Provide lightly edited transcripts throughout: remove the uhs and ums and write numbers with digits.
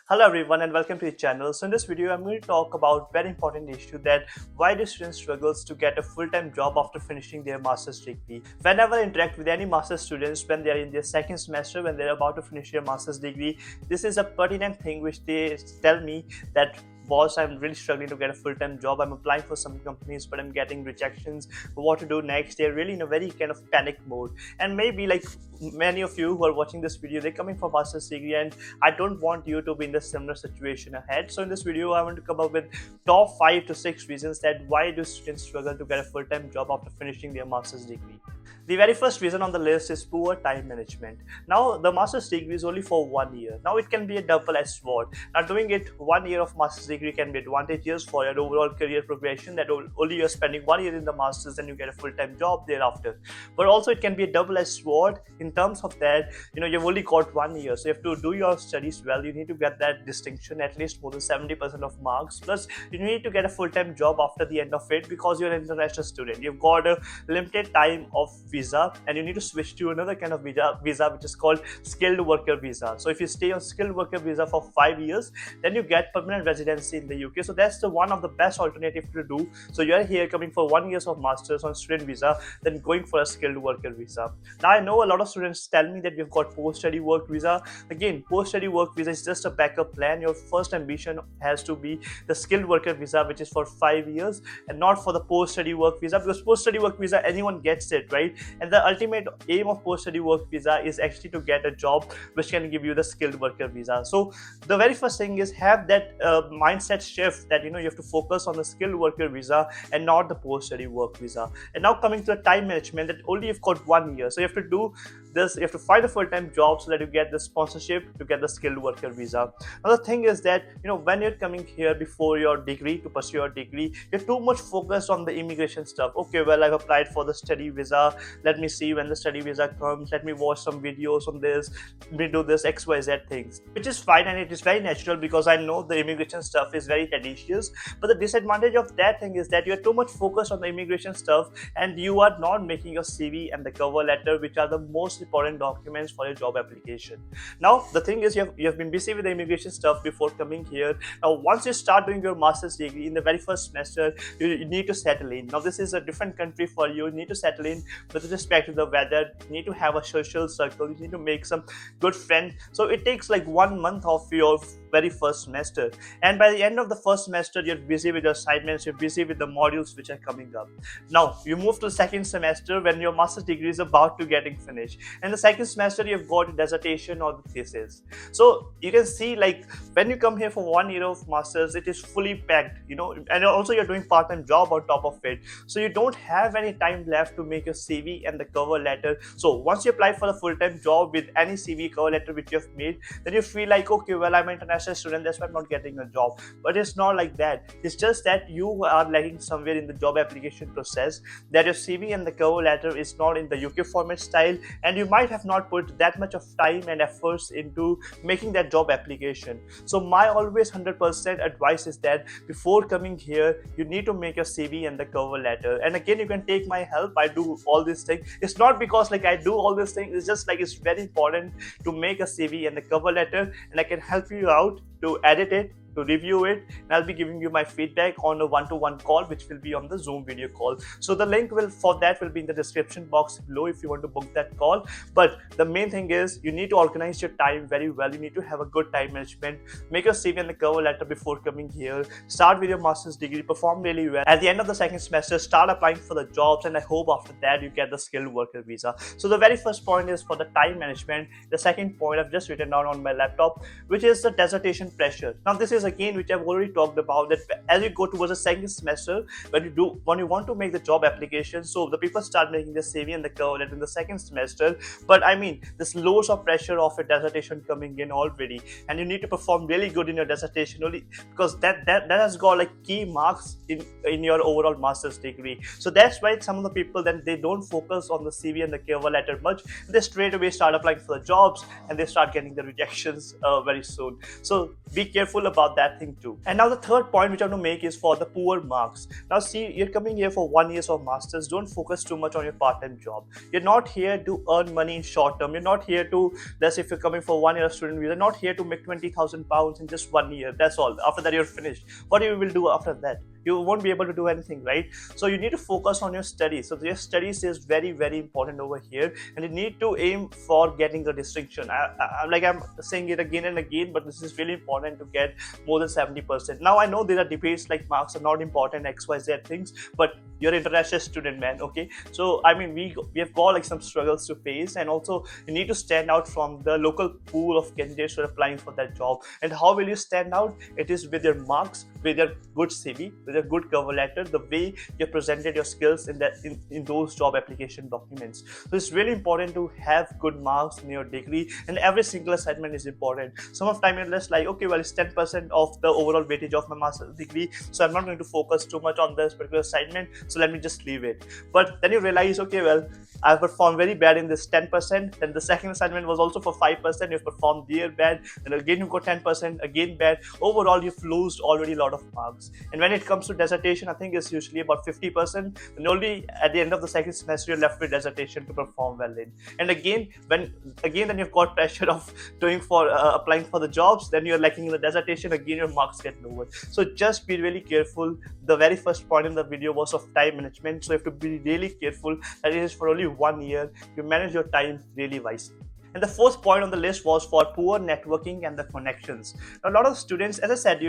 Hello everyone and welcome to the channel. So in this video I'm going to talk about very important issue that why do students struggles to get a full-time job after finishing their master's degree. Whenever I interact with any master's students when they are in their second semester, when they're about to finish their master's degree, this is a pertinent thing which they tell me that boss, I'm really struggling to get a full-time job. I'm applying for some companies but I'm getting rejections. What to do next? They're really in a very kind of panic mode. And maybe like many of you who are watching this video, they're coming for master's degree and I don't want you to be in the similar situation ahead. So in this video I want to come up with top 5 to 6 reasons that why do students struggle to get a full-time job after finishing their master's degree. The very first reason on the list is poor time management. Now, the master's degree is only for 1 year. Now, it can be a double-edged sword. Now, doing it 1 year of master's degree can be advantageous for your overall career progression, that only you're spending 1 year in the master's and you get a full-time job thereafter. But also, it can be a double-edged sword in terms of that, you've only got 1 year. So, you have to do your studies well. You need to get that distinction, at least more than 70% of marks. Plus, you need to get a full-time job after the end of it because you're an international student. You've got a limited time of visa and you need to switch to another kind of visa which is called skilled worker visa. So if you stay on skilled worker visa for 5 years, then you get permanent residency in the UK. So that's one of the best alternative to do. So you're here coming for 1 year of masters on student visa, then going for a skilled worker visa. Now I know a lot of students tell me that we've got post-study work visa. Again, post-study work visa is just a backup plan. Your first ambition has to be the skilled worker visa, which is for 5 years, and not for the post-study work visa, because post-study work visa anyone gets it, right? And the ultimate aim of post-study work visa is actually to get a job which can give you the skilled worker visa. So the very first thing is have that mindset shift that you have to focus on the skilled worker visa and not the post-study work visa. And now coming to the time management, that only you've got 1 year, so you have to do this. You have to find a full-time job so that you get the sponsorship to get the skilled worker visa. Another thing is that when you're coming here before your degree to pursue your degree, you're too much focused on the immigration stuff. Okay, well, I've applied for the study visa, let me see when the study visa comes, let me watch some videos on this, let me do this XYZ things, which is fine and it is very natural because I know the immigration stuff is very tedious. But the disadvantage of that thing is that you're too much focused on the immigration stuff and you are not making your CV and the cover letter, which are the most important documents for your job application. Now the thing is you have been busy with the immigration stuff before coming here. Now once you start doing your master's degree in the very first semester, you need to settle in. Now this is a different country for you. You need to settle in with respect to the weather. You need to have a social circle. You need to make some good friends. So it takes like 1 month of your very first semester, and by the end of the first semester you're busy with your assignments, you're busy with the modules which are coming up. Now you move to the second semester when your master's degree is about to getting finished, and the second semester you've got a dissertation or the thesis. So you can see, like, when you come here for 1 year of masters, it is fully packed, and also you're doing part-time job on top of it, so you don't have any time left to make your CV and the cover letter. So once you apply for the full-time job with any CV cover letter which you've made, then you feel like, okay, well, I'm an international student, that's why I'm not getting a job. But it's not like that. It's just that you are lagging somewhere in the job application process, that your CV and the cover letter is not in the UK format style, and you might have not put that much of time and efforts into making that job application. So my always 100% advice is that before coming here, you need to make your CV and the cover letter. And again, you can take my help. I do all these things. It's not because like I do all these things, it's just like it's very important to make a CV and the cover letter, and I can help you out to edit it, to review it, and I'll be giving you my feedback on a one-to-one call, which will be on the Zoom video call. So the link for that will be in the description box below if you want to book that call. But the main thing is you need to organize your time very well. You need to have a good time management. Make your CV and the cover letter before coming here. Start with your master's degree, perform really well. At the end of the second semester, start applying for the jobs, and I hope after that you get the skilled worker visa. So the very first point is for the time management. The second point I've just written down on my laptop, which is the dissertation pressure. Now this is again which I've already talked about, that as you go towards the second semester, when you want to make the job application, so the people start making the CV and the cover letter in the second semester. But I mean, there's loads of pressure of a dissertation coming in already, and you need to perform really good in your dissertation only because that has got like key marks in your overall master's degree. So that's why some of the people then they don't focus on the CV and the cover letter much. They straight away start applying for the jobs and they start getting the rejections very soon. So be careful about about that thing too. And now the third point which I want to make is for the poor marks. Now see, you're coming here for 1 year of masters. Don't focus too much on your part-time job. You're not here to earn money in short term. You're not here to, let's say if you're coming for 1 year of student visa, not here to make £20,000 in just 1 year. That's all. After that you're finished. What you will do after that? You won't be able to do anything, right? So you need to focus on your studies. So your studies is very, very important over here, and you need to aim for getting a distinction. I'm saying it again and again, but this is really important to get more than 70%. Now I know there are debates like marks are not important, XYZ things, but you're an international student, man. Okay, so I mean we have got like some struggles to face, and also you need to stand out from the local pool of candidates who are applying for that job. And how will you stand out? It is with your marks, with your good CV, with a good cover letter, the way you presented your skills in those job application documents. So it's really important to have good marks in your degree, and every single assignment is important. Some of time you're just like, okay, well, it's 10% of the overall weightage of my master's degree, so I'm not going to focus too much on this particular assignment, so let me just leave it. But then you realize, okay, well, I performed very bad in this 10%, then the second assignment was also for 5%, you've performed there bad, and again you got 10%, again bad. Overall you've lost already a lot of marks. And when it comes to dissertation, I think it's usually about 50%, and only at the end of the second semester you're left with dissertation to perform well in. And again then you've got pressure of doing for applying for the jobs, then you're lacking in the dissertation, again your marks get lower. So just be really careful. The very first point in the video was of time management, so you have to be really careful that it is for only 1 year. You manage your time really wisely. And the fourth point on the list was for poor networking and the connections. Now, a lot of students, as I said,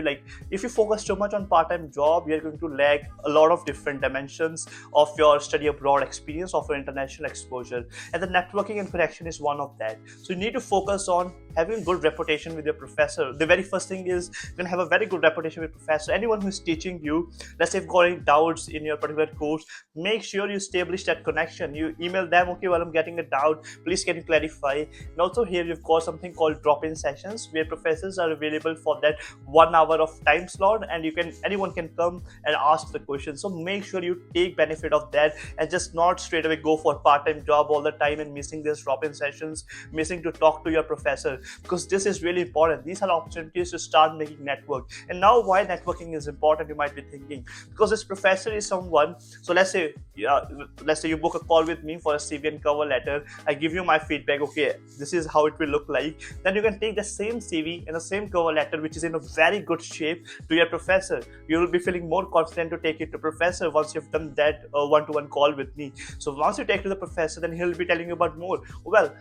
if you focus too much on part-time job, you're going to lack a lot of different dimensions of your study abroad experience, of your international exposure. And the networking and connection is one of that. So you need to focus on having a good reputation with your professor. The very first thing is you're going to have a very good reputation with professor. Anyone who is teaching you, let's say if you've got any doubts in your particular course, make sure you establish that connection. You email them, okay, well, I'm getting a doubt, please can you clarify? And also here you've got something called drop-in sessions where professors are available for that 1 hour of time slot, and anyone can come and ask the question. So make sure you take benefit of that and just not straight away go for part-time job all the time and missing these drop-in sessions, missing to talk to your professor, because this is really important. These are opportunities to start making network. And now why networking is important, you might be thinking, because this professor is someone, so let's say you book a call with me for a CV and cover letter, I give you my feedback, okay, this is how it will look like. Then you can take the same CV and the same cover letter, which is in a very good shape, to your professor. You will be feeling more confident to take it to professor once you've done that one-to-one call with me. So once you take to the professor, then he'll be telling you about more. Well,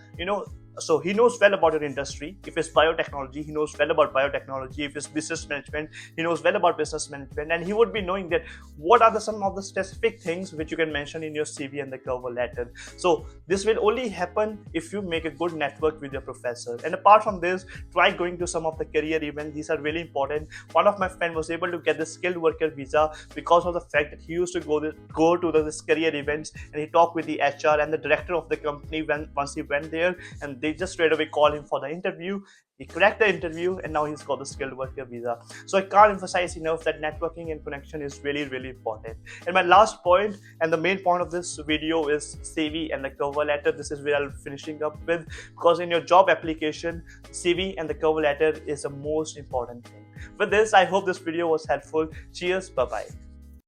so he knows well about your industry. If it's biotechnology, he knows well about biotechnology. If it's business management, he knows well about business management. And he would be knowing that what are some of the specific things which you can mention in your CV and the cover letter. So this will only happen if you make a good network with your professor. And apart from this, try going to some of the career events. These are really important. One of my friends was able to get the skilled worker visa because of the fact that he used to go to this career events, and he talked with the HR and the director of the company once he went there, and they just straight away call him for the interview. He cracked the interview, and now he's got the skilled worker visa. So I can't emphasize enough that networking and connection is really, really important. And my last point, and the main point of this video, is CV and the cover letter. This is where I'm finishing up with, because in your job application, CV and the cover letter is the most important thing. With this, I hope this video was helpful. Cheers, bye-bye.